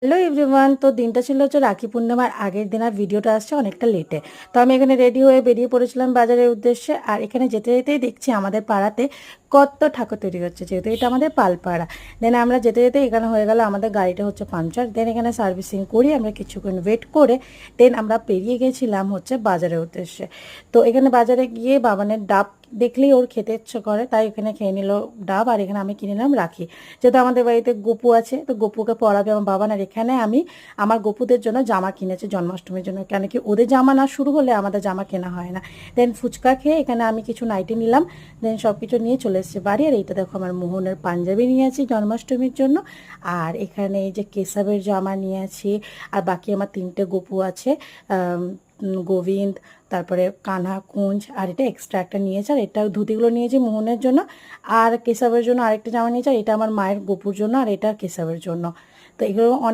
Hello everyone, তো দিনটা ছিল হচ্ছে রাখি পূর্ণিমার আগের দিন, আর ভিডিওটা আসছে অনেকটা লেটে। তো আমি এখানে রেডি হয়ে বেরিয়ে পড়েছিলাম বাজারের উদ্দেশ্যে। আর এখানে যেতে যেতেই দেখছি আমাদের পাড়াতে কত ঠাকুর তৈরি হচ্ছে, যেহেতু এটা আমাদের পালপাড়া। দেন আমরা যেতে যেতে এখানে হয়ে গেল আমাদের গাড়িটা হচ্ছে পাংচার। দেন এখানে সার্ভিসিং করি আমরা, কিছুক্ষণ ওয়েট করে দেন আমরা পেরিয়ে গেছিলাম হচ্ছে বাজারের উদ্দেশ্যে। তো এখানে বাজারে গিয়ে বাবানের ডাব দেখলেই ওর খেতে ইচ্ছে করে, তাই এখানে খেয়ে নিল ডাব। আর এখানে আমি কিনে নিলাম রাখি, যেহেতু আমাদের বাড়িতে গপু আছে, তো গপুকে পরাবে আমার বাবা। আর এখানে আমি আমার গপুদের জন্য জামা কিনেছি জন্মাষ্টমীর জন্য, কেন কি ওদের জামা না শুরু হলে আমাদের জামা কেনা হয় না। দেন ফুচকা খেয়ে এখানে আমি কিছু নাইটি নিলাম। দেন সব কিছু নিয়ে চলে এসেছি বাড়ি। আর এইটা দেখো আমার মোহনের পাঞ্জাবি নিয়েছি জন্মাষ্টমীর জন্য। আর এখানে এই যে কেশবের জামা নিয়েছি। আর বাকি আমার 3টে গপু আছে, গোবিন্দ, তারপরে কানহা, কুঞ্জ, আর এটা এক্সট্রা একটা নিয়েছে। আর এটা ধুতিগুলো নিয়েছি মোহনের জন্য, আর কেশবের জন্য আরেকটা জামা নিয়েছি। আর এটা আমার মায়ের গপুর জন্য, আর এটা কেশবের জন্য। তো এগুলো